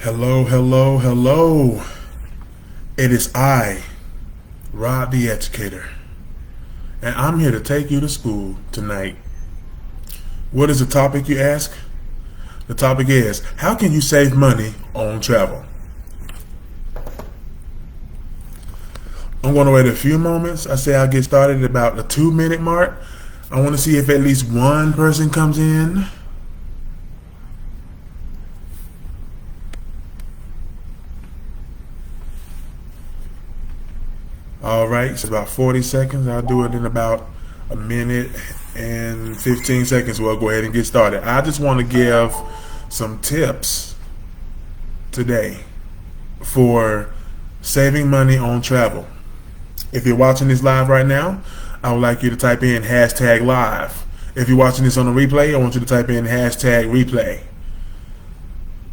Hello, hello, hello. It is I, Rod the Educator, and I'm here to take you to school tonight. What is the topic, you ask? The topic is, how can you save money on travel? I'm going to wait a few moments. I say I'll get started at about the 2-minute mark. I want to see if at least one person comes in. All right, it's about 40 seconds. I'll do it in about a minute and 15 seconds. We'll go ahead and get started. I just want to give some tips today for saving money on travel. If you're watching this live right now, I would like you to type in hashtag live. If you're watching this on a replay, I want you to type in hashtag replay.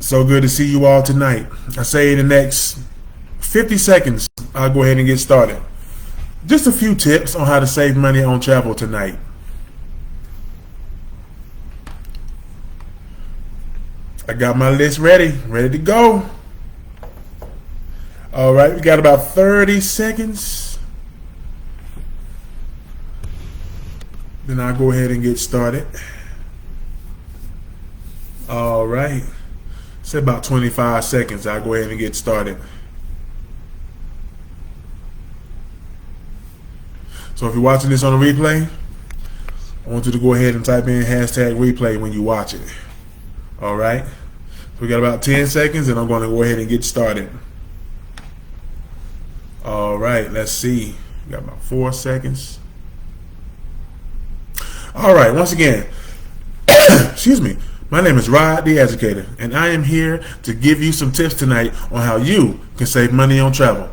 So good to see you all tonight. I say in the next 50 seconds, I'll go ahead and get started. Just a few tips on how to save money on travel tonight. I got my list ready to go. All right, we got about 30 seconds. Then I'll go ahead and get started. All right, say about 25 seconds. I'll go ahead and get started. So if you're watching this on a replay, I want you to go ahead and type in hashtag replay when you watch it. All right. So we got about 10 seconds, and I'm going to go ahead and get started. All right. Let's see. We got about 4 seconds. All right. Once again, excuse me. My name is Rod the Educator, and I am here to give you some tips tonight on how you can save money on travel.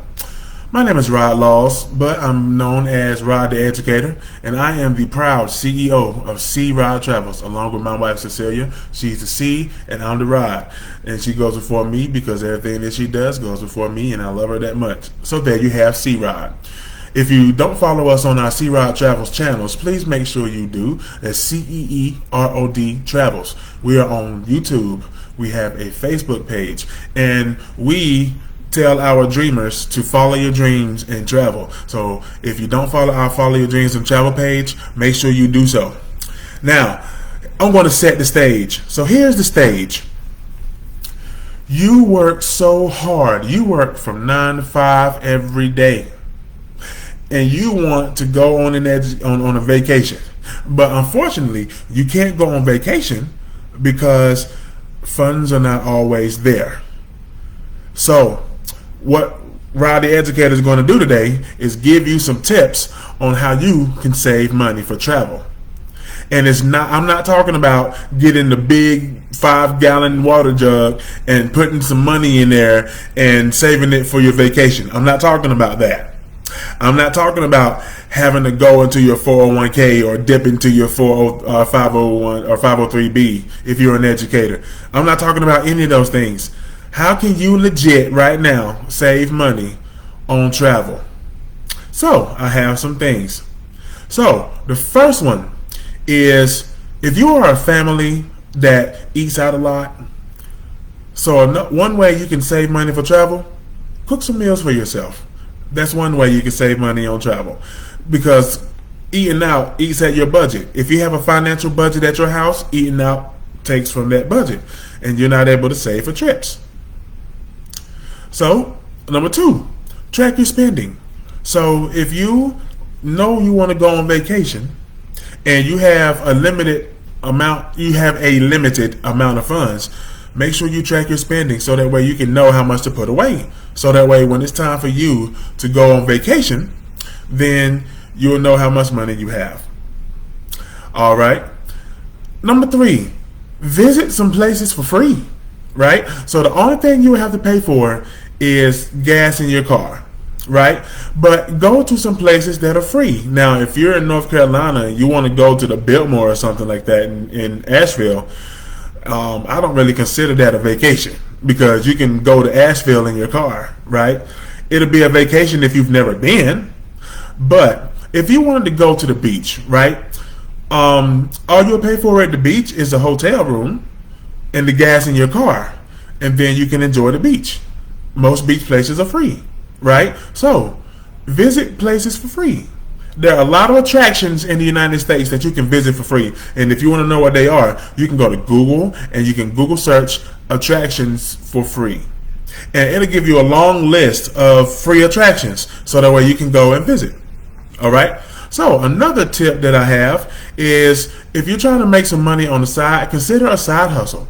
My name is Rod Laws, but I'm known as Rod the Educator, and I am the proud CEO of CeeRod Travels, along with my wife Cecilia. She's the C, and I'm the Rod, and she goes before me because everything that she does goes before me, and I love her that much. So there you have CeeRod. If you don't follow us on our CeeRod Travels channels, please make sure you do. That's CeeRod Travels. We are on YouTube. We have a Facebook page, and we tell our dreamers to follow your dreams and travel. So if you don't follow our Follow Your Dreams and Travel page, make sure you do so. Now, I'm going to set the stage. So here's the stage. You work so hard. You work from 9 to 5 every day. And you want to go on on a vacation. But unfortunately, you can't go on vacation because funds are not always there. So what Rod the Educator is going to do today is give you some tips on how you can save money for travel. And I'm not talking about getting the big 5-gallon water jug and putting some money in there and saving it for your vacation. I'm not talking about that. I'm not talking about having to go into your 401k or dip into your 501 or 503b if you're an educator. I'm not talking about any of those things. How can you legit right now save money on travel? So I have some things. So the first one is, if you are a family that eats out a lot, so one way you can save money for travel, cook some meals for yourself. That's one way you can save money on travel, because eating out eats at your budget. If you have a financial budget at your house, eating out takes from that budget, and you're not able to save for trips. So, number 2, track your spending. So if you know you want to go on vacation and you have a limited amount of funds, make sure you track your spending so that way you can know how much to put away. So that way when it's time for you to go on vacation, then you'll know how much money you have. All right. Number 3, visit some places for free. Right? So the only thing you have to pay for is gas in your car, right? But go to some places that are free. Now, if you're in North Carolina and you want to go to the Biltmore or something like that in Asheville, I don't really consider that a vacation, because you can go to Asheville in your car, right? It'll be a vacation if you've never been. But if you wanted to go to the beach, right? All you'll pay for at the beach is a hotel room and the gas in your car. and then you can enjoy the beach. Most beach places are free, right? So visit places for free. There are a lot of attractions in the United States that you can visit for free. And if you want to know what they are, you can go to Google and you can Google search attractions for free. And it'll give you a long list of free attractions so that way you can go and visit. All right? So another tip that I have is if you're trying to make some money on the side, consider a side hustle.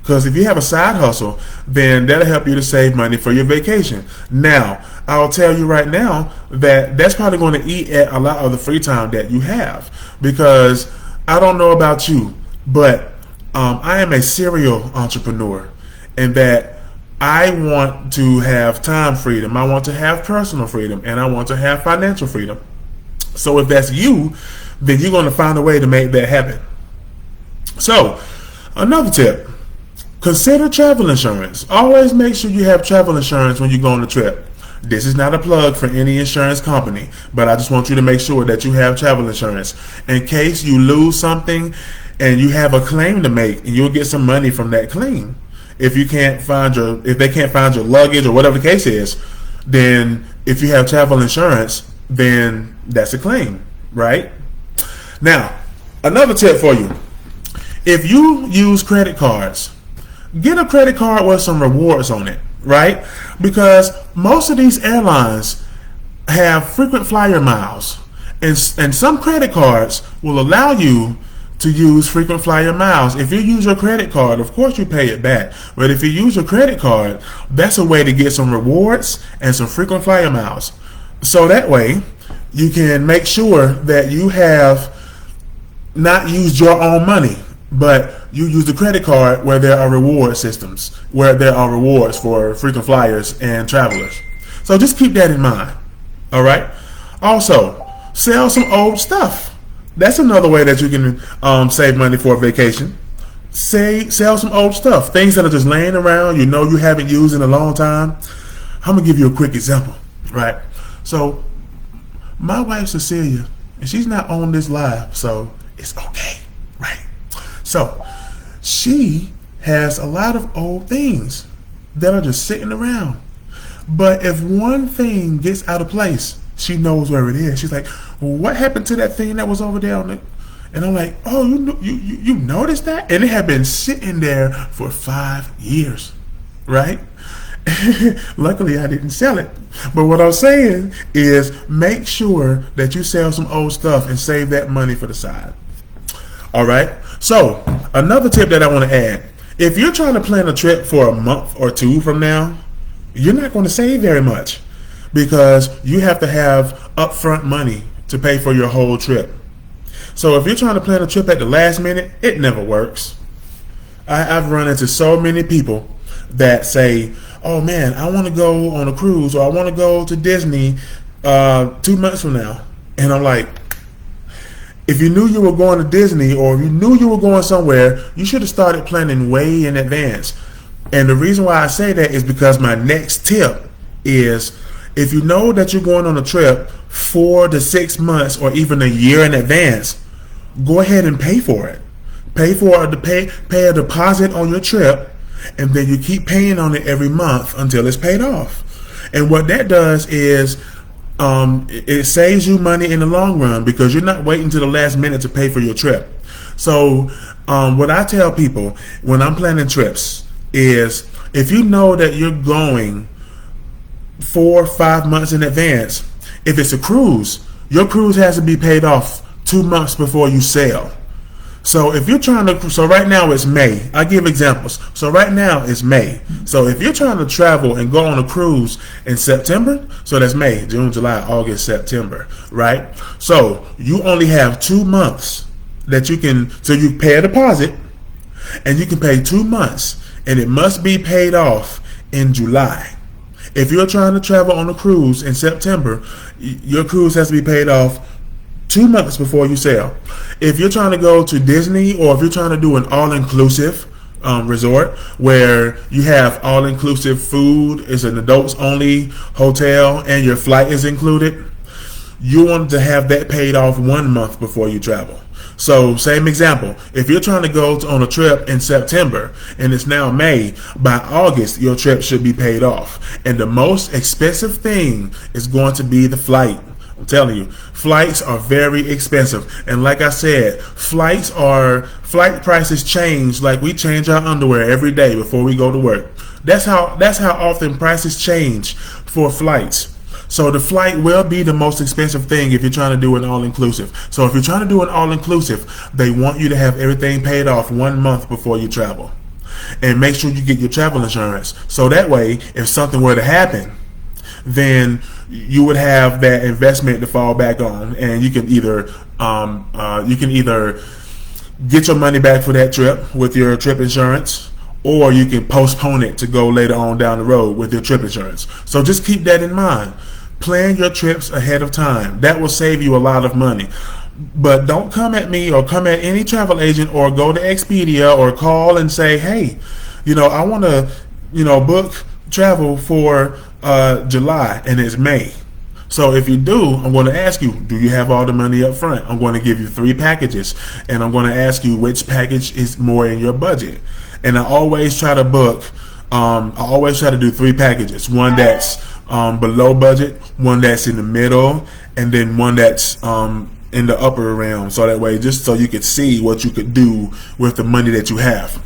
Because if you have a side hustle, then that'll help you to save money for your vacation. Now, I'll tell you right now that that's probably going to eat at a lot of the free time that you have. Because I don't know about you, but I am a serial entrepreneur, and that I want to have time freedom, I want to have personal freedom, and I want to have financial freedom. So if that's you, then you're going to find a way to make that happen. So, another tip. Consider travel insurance. Always make sure you have travel insurance when you go on a trip. This is not a plug for any insurance company, but I just want you to make sure that you have travel insurance in case you lose something and you have a claim to make, and you'll get some money from that claim. If they can't find your luggage or whatever the case is, then if you have travel insurance, then that's a claim, right? Now, another tip for you. If you use credit cards, get a credit card with some rewards on it, right? Because most of these airlines have frequent flyer miles, and some credit cards will allow you to use frequent flyer miles. If you use your credit card, of course you pay it back, but if you use your credit card, that's a way to get some rewards and some frequent flyer miles. So that way you can make sure that you have not used your own money, but you use the credit card where there are reward systems, where there are rewards for frequent flyers and travelers. So just keep that in mind. All right. Also, sell some old stuff. That's another way that you can save money for a vacation. Sell some old stuff, things that are just laying around, you know you haven't used in a long time. I'm gonna give you a quick example, right? So, my wife Cecilia, and she's not on this live, so it's okay, right? So, she has a lot of old things that are just sitting around. But if one thing gets out of place, she knows where it is. She's like, well, what happened to that thing that was over there on the... And I'm like, oh, you noticed that? And it had been sitting there for 5 years, right? Luckily, I didn't sell it. But what I'm saying is make sure that you sell some old stuff and save that money for the side. All right? So, another tip that I want to add. If you're trying to plan a trip for a month or two from now, you're not going to save very much because you have to have upfront money to pay for your whole trip. So if you're trying to plan a trip at the last minute, it never works. I've run into so many people that say, oh man, I want to go on a cruise, or I want to go to Disney 2 months from now. And I'm like, if you knew you were going to Disney, or if you knew you were going somewhere, you should have started planning way in advance. And the reason why I say that is because my next tip is, if you know that you're going on a trip 4 to 6 months or even a year in advance, go ahead and pay for it. Pay a deposit on your trip, and then you keep paying on it every month until it's paid off. And what that does is it saves you money in the long run because you're not waiting to the last minute to pay for your trip. So what I tell people when I'm planning trips is, if you know that you're going 4 or 5 months in advance, if it's a cruise, your cruise has to be paid off 2 months before you sail. So if you're trying to, so right now it's May. I give examples. So right now it's May. So if you're trying to travel and go on a cruise in September, so that's May, June, July, August, September, right? So you only have 2 months that you can, so you pay a deposit and you can pay 2 months, and it must be paid off in July. If you're trying to travel on a cruise in September, your cruise has to be paid off 2 months before you sail. If you're trying to go to Disney, or if you're trying to do an all-inclusive resort where you have all-inclusive food, it's an adults-only hotel, and your flight is included, you want to have that paid off 1 month before you travel. So same example, if you're trying to go on a trip in September and it's now May, by August your trip should be paid off. And the most expensive thing is going to be the flight. I'm telling you, flights are very expensive. And like I said, flight prices change like we change our underwear every day before we go to work. That's how often prices change for flights. So the flight will be the most expensive thing if you're trying to do an all-inclusive. So if you're trying to do an all-inclusive, they want you to have everything paid off 1 month before you travel. And make sure you get your travel insurance. So that way, if something were to happen, then you would have that investment to fall back on, and you can either get your money back for that trip with your trip insurance, or you can postpone it to go later on down the road with your trip insurance. So just keep that in mind. Plan your trips ahead of time. That will save you a lot of money. But don't come at me or come at any travel agent or go to Expedia or call and say, hey, I want to, book travel for July and it's May. So if you do, I'm going to ask you, do you have all the money up front? I'm going to give you 3 packages, and I'm going to ask you which package is more in your budget. And I always try to do 3 packages. One that's below budget, one that's in the middle, and then one that's in the upper realm. So that way, just so you could see what you could do with the money that you have.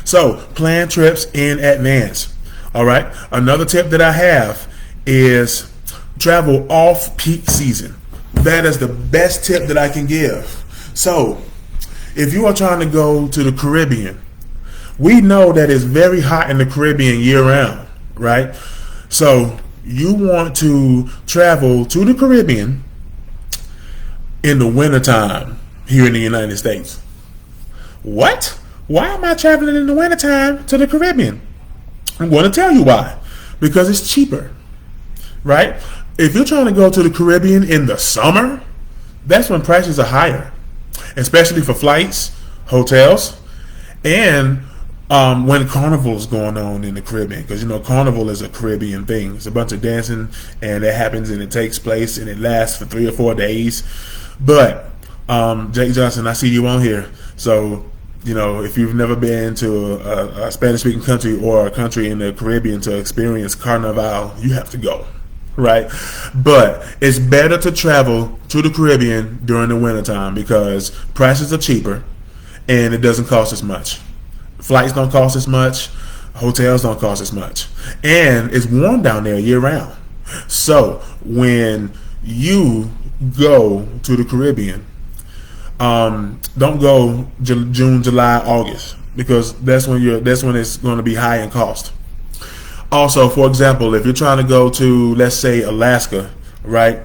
So plan trips in advance. All right. Another tip that I have is travel off peak season. That is the best tip that I can give. So if you are trying to go to the Caribbean, we know that it's very hot in the Caribbean year round, right? So you want to travel to the Caribbean in the wintertime here in the United States. What? Why am I traveling in the wintertime to the Caribbean? I'm going to tell you why. Because it's cheaper, right? If you're trying to go to the Caribbean in the summer, that's when prices are higher, especially for flights, hotels, and when Carnival is going on in the Caribbean. Because, Carnival is a Caribbean thing. It's a bunch of dancing, and it happens, and it takes place, and it lasts for 3 or 4 days. But, Jake Johnson, I see you on here. So, if you've never been to a Spanish-speaking country or a country in the Caribbean to experience Carnival, you have to go, right? But it's better to travel to the Caribbean during the wintertime because prices are cheaper and it doesn't cost as much. Flights don't cost as much. Hotels don't cost as much. And it's warm down there year round. So when you go to the Caribbean, don't go June, July, August, because that's when it's going to be high in cost. Also, for example, if you're trying to go to, let's say, Alaska, right?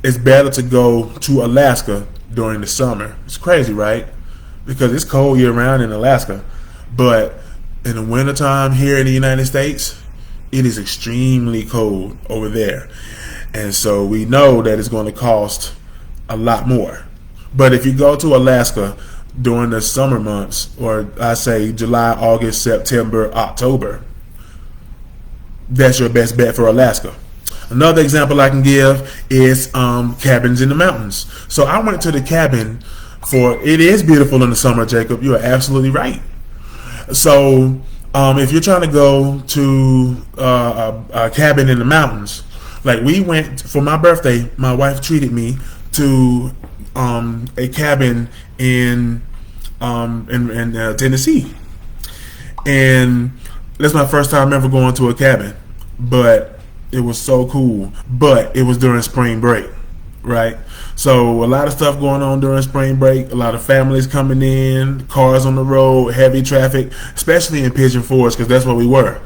It's better to go to Alaska during the summer. It's crazy, right? Because it's cold year round in Alaska, but in the wintertime here in the United States, it is extremely cold over there, and so we know that it's going to cost a lot more. But if you go to Alaska during the summer months, or I say July, August, September, October, that's your best bet for Alaska. Another example I can give is cabins in the mountains. So I went to the cabin it is beautiful in the summer, Jacob. You are absolutely right. So if you're trying to go to a cabin in the mountains, like we went for my birthday, my wife treated me to a cabin in Tennessee, and that's my first time ever going to a cabin. But it was so cool. But it was during spring break, right? So a lot of stuff going on during spring break. A lot of families coming in, cars on the road, heavy traffic, especially in Pigeon Forge, because that's where we were.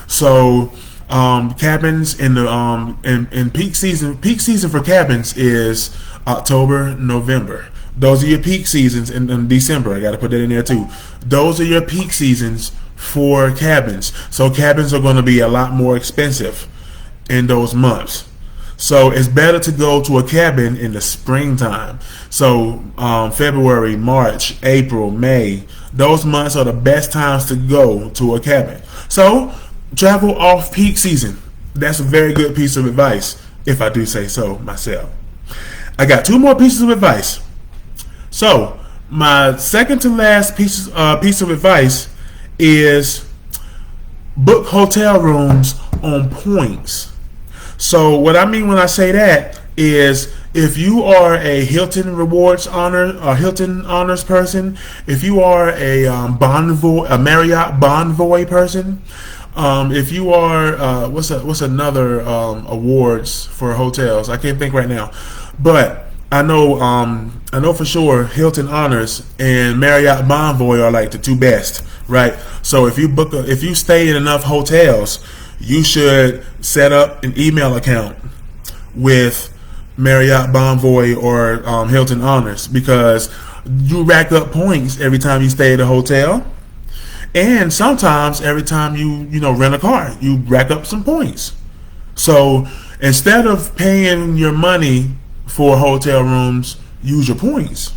So cabins in the in peak season. Peak season for cabins is October, November. Those are your peak seasons. In December, I got to put that in there too. Those are your peak seasons for cabins. So cabins are going to be a lot more expensive in those months. So it's better to go to a cabin in the springtime. So February, March, April, May, those months are the best times to go to a cabin. So travel off peak season. That's a very good piece of advice, if I do say so myself. I got 2 more pieces of advice. So my second to last piece of advice is book hotel rooms on points. So what I mean when I say that is, if you are a Hilton Rewards honor or Hilton honors person, if you are a Marriott Bonvoy person, if you are what's another awards for hotels? I can't think right now, but I know for sure Hilton Honors and Marriott Bonvoy are like the two best, right? So if you stay in enough hotels, you should set up an email account with Marriott Bonvoy or Hilton Honors, because you rack up points every time you stay at a hotel, and sometimes every time you rent a car, you rack up some points. So instead of paying your money for hotel rooms, use your points.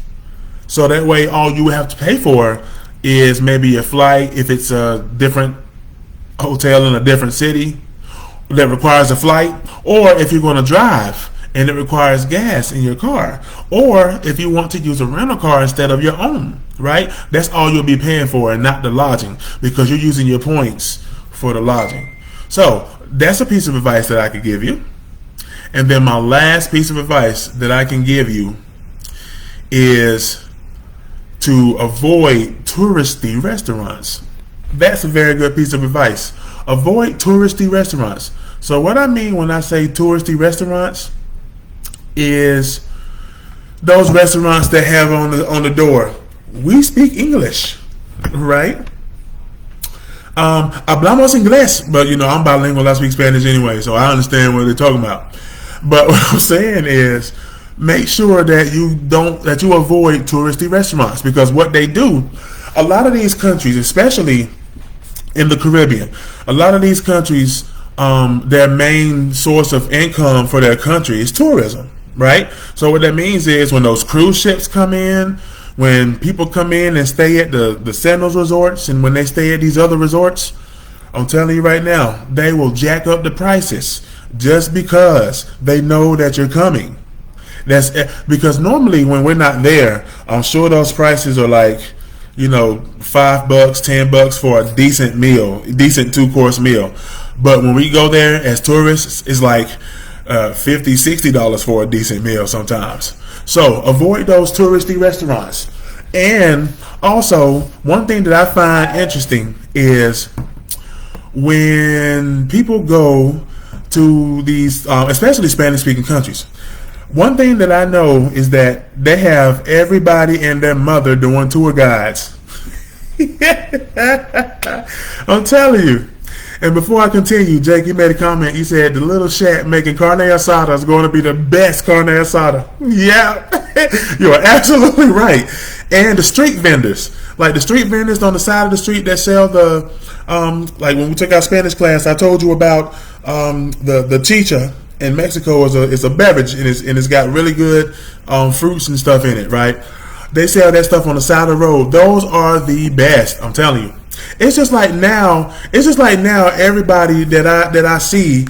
So that way, all you have to pay for is maybe a flight if it's a different hotel in a different city that requires a flight, or if you're going to drive and it requires gas in your car, or if you want to use a rental car instead of your own, right? That's all you'll be paying for, and not the lodging, because you're using your points for the lodging. So that's a piece of advice that I could give you. And then my last piece of advice that I can give you is to avoid touristy restaurants. That's a very good piece of advice. Avoid touristy restaurants. So what I mean when I say touristy restaurants is those restaurants that have on the door, we speak English, right? Hablamos inglés, but I'm bilingual. I speak Spanish anyway, so I understand what they're talking about. But what I'm saying is, make sure that you avoid touristy restaurants, because what they do, a lot of these countries, especially in the Caribbean, a lot of these countries, their main source of income for their country is tourism, right? So what that means is, when those cruise ships come in, when people come in and stay at the Sandals resorts, and when they stay at these other resorts, I'm telling you right now, they will jack up the prices just because they know that you're coming. That's because normally when we're not there, I'm sure those prices are like, $5, $10 for a decent meal, decent 2-course meal. But when we go there as tourists, it's like $50, $60 for a decent meal sometimes. So avoid those touristy restaurants. And also, one thing that I find interesting is when people go to these, especially Spanish-speaking countries, one thing that I know is that they have everybody and their mother doing tour guides. I'm telling you. And before I continue, Jake, you made a comment. You said the little shack making carne asada is going to be the best carne asada. Yeah, you are absolutely right. And the street vendors, like the street vendors on the side of the street that sell the, like when we took our Spanish class, I told you about the chicha in Mexico is a beverage, and it's got really good fruits and stuff in it, right? They sell that stuff on the side of the road. Those are the best, I'm telling you. It's just like now everybody that I see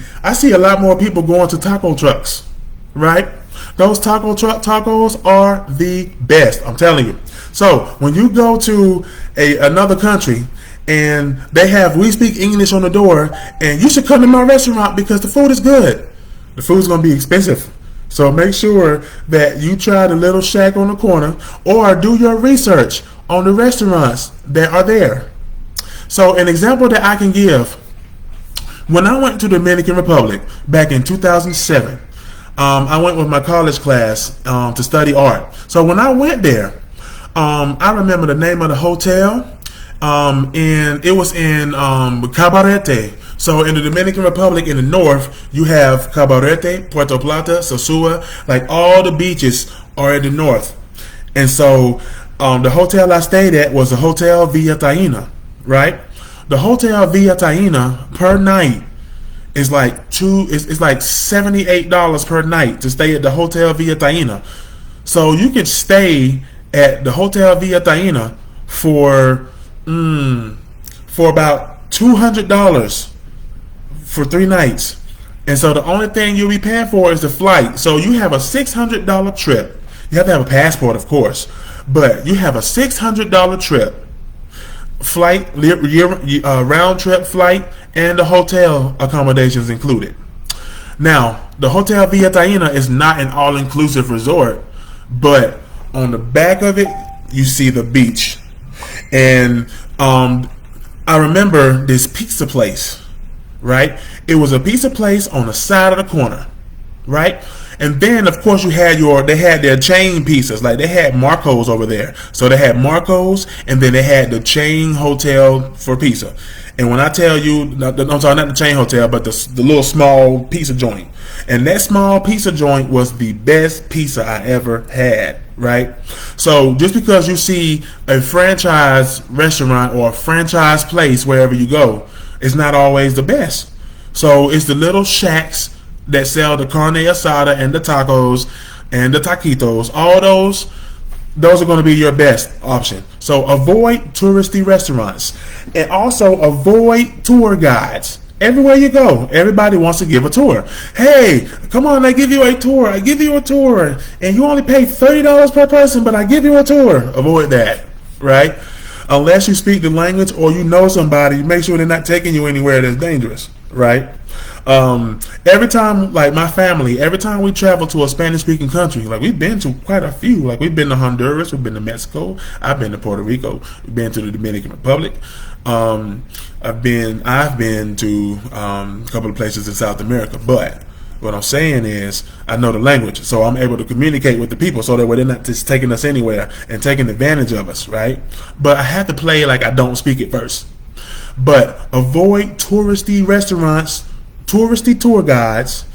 a lot more people going to taco trucks, right? Those taco truck tacos are the best, I'm telling you. So when you go to another country and they have "we speak English" on the door, and you should come to my restaurant because the food is good. The food's going to be expensive. So make sure that you try the little shack on the corner, or do your research on the restaurants that are there. So an example that I can give, when I went to the Dominican Republic back in 2007, I went with my college class to study art. So when I went there, I remember the name of the hotel, and it was in Cabarete. So in the Dominican Republic in the north, you have Cabarete, Puerto Plata, Sosua, like all the beaches are in the north. And so the hotel I stayed at was the Hotel Villa Taina, right? The Hotel Villa Taina per night is like it's like $78 per night to stay at the Hotel Villa Taina. So you could stay at the Hotel Villa Taina for about $200 for 3 nights. And so the only thing you'll be paying for is the flight. So you have a $600 trip. You have to have a passport, of course, But you have a $600 trip, flight, round trip flight, and the hotel accommodations included. Now, the Hotel Villa Taina is not an all-inclusive resort, but on the back of it, you see the beach. And I remember this pizza place, right? It was a pizza place on the side of the corner, right? And then, of course, they had their chain pizzas. Like, they had Marco's over there. So they had Marco's, and then they had the chain hotel for pizza. And when I tell you, I'm sorry, not the chain hotel, but the little small pizza joint. And that small pizza joint was the best pizza I ever had, right? So just because you see a franchise restaurant or a franchise place wherever you go, it's not always the best. So it's the little shacks that sell the carne asada and the tacos and the taquitos. All those are going to be your best option. So avoid touristy restaurants, and also avoid tour guides. Everywhere you go, everybody wants to give a tour. Hey, come on, I give you a tour. I give you a tour, and you only pay $30 per person, but I give you a tour. Avoid that, right? Unless you speak the language or you know somebody, make sure they're not taking you anywhere that's dangerous, right? Every time, like my family, every time we travel to a Spanish-speaking country, like we've been to quite a few. Like we've been to Honduras, we've been to Mexico, I've been to Puerto Rico, we've been to the Dominican Republic. I've been to a couple of places in South America. But what I'm saying is, I know the language, so I'm able to communicate with the people, so that way they're not just taking us anywhere and taking advantage of us, right? But I have to play like I don't speak it first. But avoid touristy restaurants, touristy tour guides,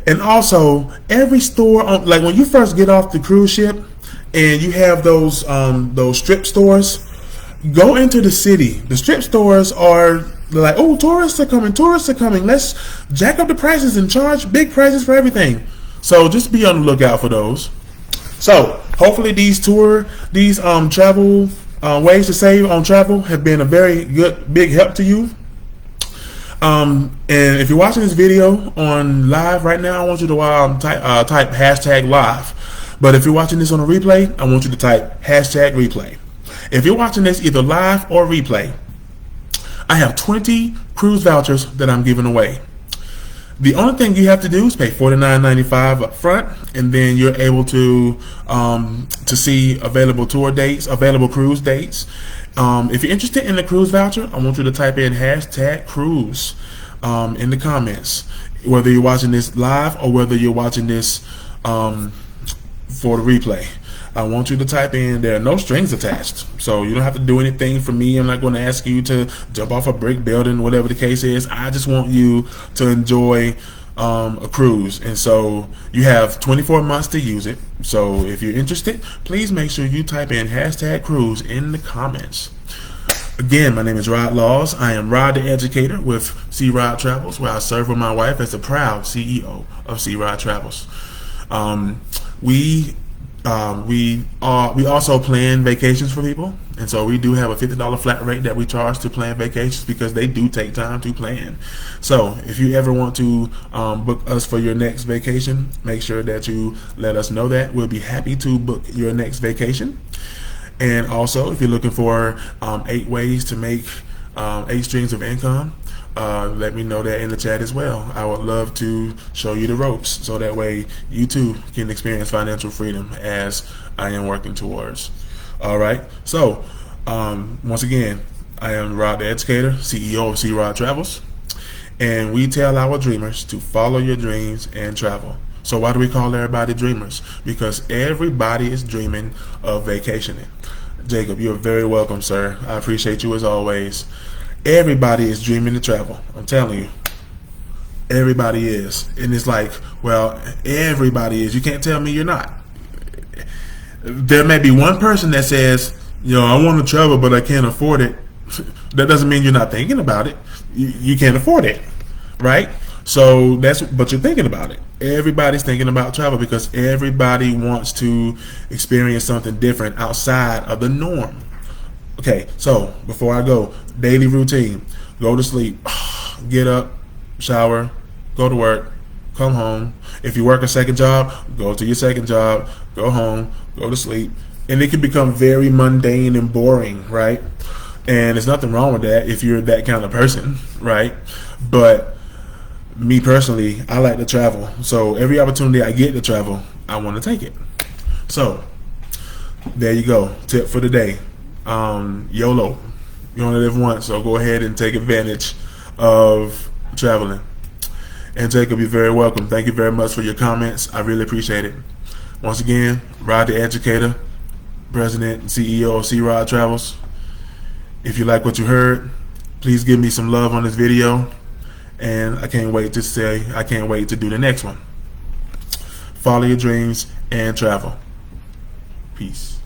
and also every store like when you first get off the cruise ship and you have those strip stores, go into the city. The strip stores are like, oh, tourists are coming, let's jack up the prices and charge big prices for everything. So just be on the lookout for those. So hopefully these travel ways to save on travel have been a very good big help to you. And if you're watching this video on live right now, I want you to type hashtag live. But if you're watching this on a replay, I want you to type hashtag replay. If you're watching this either live or replay, I have 20 cruise vouchers that I'm giving away. The only thing you have to do is pay $49.95 up front, and then you're able to see available tour dates, available cruise dates. If you're interested in the cruise voucher, I want you to type in hashtag cruise in the comments, whether you're watching this live or whether you're watching this for the replay. I want you to type in, there are no strings attached, so you don't have to do anything for me. I'm not going to ask you to jump off a brick building, whatever the case is. I just want you to enjoy a cruise, and so you have 24 months to use it. So if you're interested, please make sure you type in hashtag cruise in the comments. Again, my name is Rod Laws. I am Rod the Educator with CeeRod Travels, where I serve with my wife as the proud CEO of CeeRod Travels. We also plan vacations for people, and so we do have a $50 flat rate that we charge to plan vacations because they do take time to plan. So if you ever want to book us for your next vacation, make sure that you let us know that. We'll be happy to book your next vacation. And also, if you're looking for 8 ways to make 8 streams of income, let me know that in the chat as well. I would love to show you the ropes, so that way you too can experience financial freedom as I am working towards. All right. So once again, I am Rod the Educator, CEO of CeeRod Travels, and we tell our dreamers to follow your dreams and travel. So why do we call everybody dreamers? Because everybody is dreaming of vacationing. Jacob, you're very welcome, sir. I appreciate you as always. Everybody is dreaming to travel. I'm telling you. Everybody is. And it's like, well, everybody is. You can't tell me you're not. There may be one person that says, I want to travel, but I can't afford it. That doesn't mean you're not thinking about it. You can't afford it, right? So but you're thinking about it. Everybody's thinking about travel because everybody wants to experience something different outside of the norm. Okay, so before I go, daily routine: go to sleep, get up, shower, go to work, come home. If you work a second job, go to your second job, go home, go to sleep, and it can become very mundane and boring, right? And there's nothing wrong with that if you're that kind of person, right? But me personally, I like to travel. So every opportunity I get to travel, I want to take it. So there you go. Tip for the day. YOLO. You only live once, so go ahead and take advantage of traveling. And Jacob, you're very welcome. Thank you very much for your comments. I really appreciate it. Once again, Rod the Educator, President and CEO of CeeRod Travels. If you like what you heard, please give me some love on this video. And I can't wait to do the next one. Follow your dreams and travel. Peace.